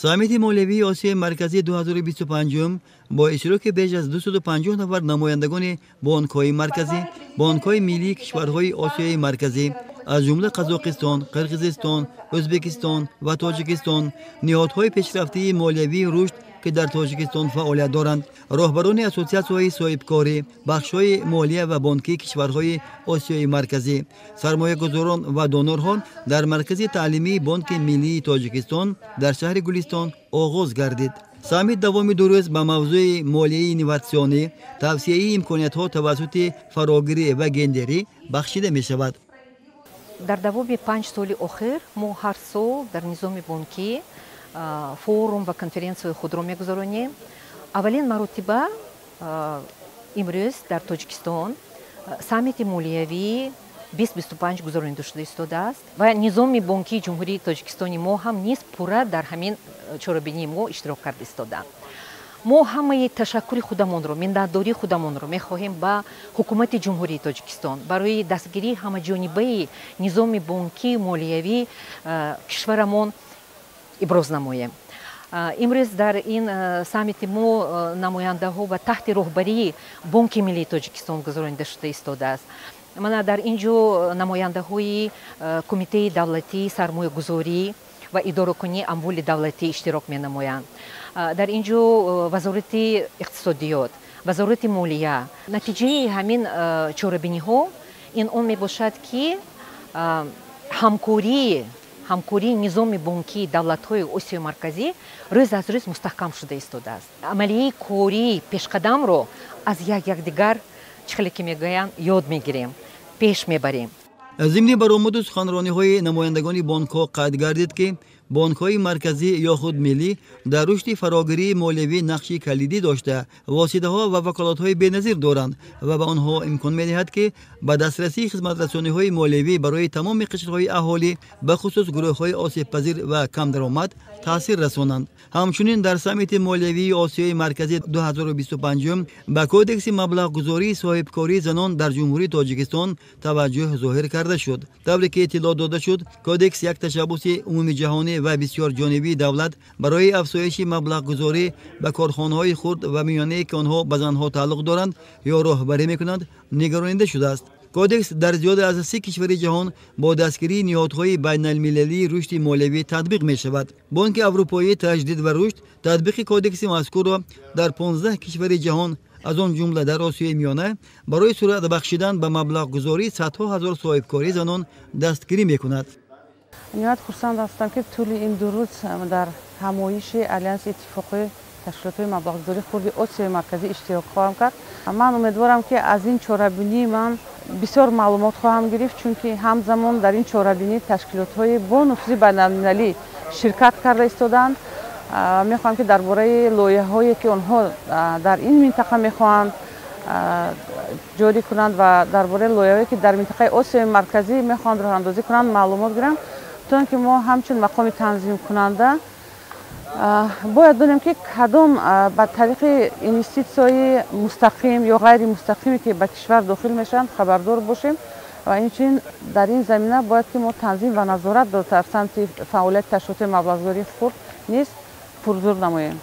سامیت مولوی آسیای مرکزی 2025 با اشتراک بیش از 250 نفر نمایندگان بانک‌های مرکزی، بانک‌های ملی کشورهای آسیای مرکزی از جمله قزاقستان، قرقیزستان، ازبکستان و تاجیکستان، نهادهای پیشرفته مالیوی رشد که در تاجیکستان فعالیت دارند، راهبران اسوسیاسیون‌های صاحبکاری، بخش‌های مالیه و بانکی کشورهای آسیای مرکزی، سرمایه‌گذاران و دونورها در مرکز تعلیمی بانک ملی تاجیکستان در شهر گلستان آغاز گردید. سامیت دوام دو روز به موضوع مالیه اینواتسیونی، توسعه امکانیت‌ها توسط فراگیری و گندری بخشیده می‌شود. در دوام 5 سال اخیر ما هر سال در نظام بانکی فورум و конференцияи худро мегузаронем. Аввалин маротиба имрӯз дар Тоҷикистон саммити молиявӣ 2025 гузаронида шуда истодааст ва низоми бонкии ҷумҳурии Тоҷикистони мо ҳам низ пурра дар ҳамин чорабинии мо иштирок карда истодаанд. мо ҳамаи ташаккури худамонро, миннатдории худамонро мехоҳем ба ҳукумати ҷумҳурии Тоҷикистон барои дастгирии ҳамаҷонибаи низоми бонкии молиявии кишварамон иброз намоем. имрӯз дар ин саммити мо намояндаҳо ва таҳти роҳбарии бонки миллии Тоҷикистон гузаронида шуда истодааст. мана дар ин ҷо намояндаҳои кумитаи давлатии сармоягузорӣ ва идоракунии амволи давлатӣ иштирок менамоянд. дар ин ҷо вазорати иқтисодиёт, вазорати молия. натиҷаи ҳамин чорабиниҳо ин он мебошад ки ҳамкории низоми бонкии давлатҳои осиёи марказӣ рӯз аз рӯз мустаҳкам шуда истодааст. амалияи кории пешқадамро аз якдигар чӣ хеле ки мегӯянд ёд мегирем, пеш мебарем. ضمن برآمد سخنرانی‌های نمایندگان بانک‌ها قید گردید که بانک‌های مرکزی یا خود ملی در رشد فراگیری مالیوی نقشی کلیدی داشته، واسطه‌ها و وکالت‌های بی‌نظیر دارند و به آنها امکان می‌دهد که به دسترسی خدمت‌رسانی‌های مالیوی برای تمام قشرهای اهالی به خصوص گروه‌های آسیب‌پذیر و کم درآمد تأثیر رسانند. همچنین در سامیت مالیوی آسیای مرکزی 2025 به کودکس مبلغ‌گذاری صاحبکاری زنان در جمهوری تاجیکستان توجه ظاهر کرده شد. طوری که اطلاع داده شد، کودکس یک تشبث عمومی جهانی و بسیار جانبی دولت برای افزایش مبلغ‌گذاری به کارخانه‌های خرد و میانه که آنها به زنها تعلق دارند یا راهبری می‌کنند نگراننده شده است. کودکس در زیاد از 30 کشور جهان با دستگیری نهادهای بین‌المللی رشد مالیوی تطبیق می‌شود. بانک اروپایی تجدید و رشد تطبیق کودکس مذکور را در 15 کشور جهان از آن جمله در آسیای میانه برای سرعت بخشیدن به مبلغ گذاری صدها هزار صاحبکاری زنان دستگیری می‌کند. نهایت خرسند هستم که طول این دو روز در همایش الیانس اتفاقی تشکیلات مبلغ‌گذاری خردی آسیای مرکزی اشتراک خواهم کرد. من امیدوارم که از این چهاربینی من بسیار معلومات خواهم گرفت، چون که همزمان در این چهاربینی تشکیلات‌های با نفوذ بین‌المللی شرکت کرده ایستادند. میخوام که درباره لایحه‌هایی که آنها در این منطقه میخواهند جاری کنند و درباره لایحه‌هایی که در منطقه آسیای مرکزی میخواهند راه‌اندازی کنند معلومات گیرم، تا اینکه ما همچون مقام تنظیم کننده باید بدونیم که کدام به طریق اینستیتوهای مستقیم یا غیر مستقیمی که به کشور داخل میشن خبردار باشیم و اینچنین در این زمینه باید که ما تنظیم و نظارت در سمت فعالیت تشکیلات مبلغ‌گذاری خرد نیز پرزور نماییم.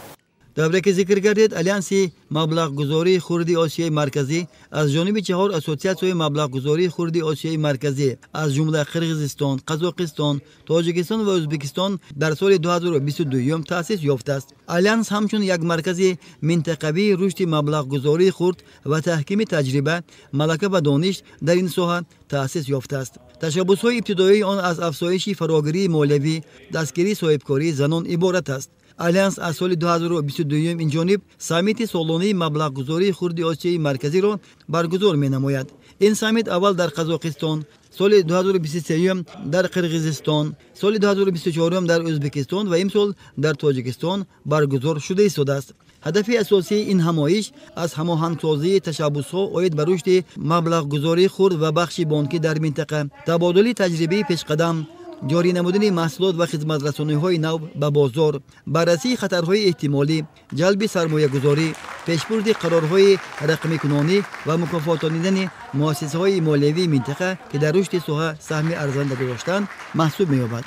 طوری که ذکر گردید، الیانس مبلغ‌گذاری خردی آسیای مرکزی از جانب 4 اسوسیاسیون مبلغ‌گذاری خردی آسیای مرکزی از جمله قرقیزستان، قزاقستان، تاجیکستان و ازبکستان در سال 2022 تأسیس یافته است. الیانس همچون یک مرکز منطقوی رشد مبلغ‌گذاری خرد و تحکیم تجربه، ملکه و دانش در این ساحه تأسیس یافته است. تشبث‌های ابتدایی آن از افزایش فراگیری مالیوی، دستگیری صاحبکاری زنان عبارت است. الیانس از سال 2022 این جانب سامیت سالانه مبلغ‌گذاری خردی آسیای مرکزی را برگزار می‌نماید. این سامیت اول در قزاقستان، سال 2023 در قرقیزستان، سال 2024 در ازبکستان و امسال در تاجیکستان برگزار شده است. هدف اساسی این همایش از هماهنگسازی تشبث‌ها عاید به رشد مبلغ‌گذاری خرد و بخش بانکی در منطقه، تبادل تجربه پیشقدم، جاری نمودن محصولات و خدمت‌رسانی‌های نو به بازار، بررسی خطرهای احتمالی، جلب سرمایه‌گذاری، پیشبرد قرارهای رقمی کنانی و مکافاتانیدن مؤسسه‌های مالیوی منطقه که در رشد ساحه سهم ارزنده داشتند محسوب می‌یابد.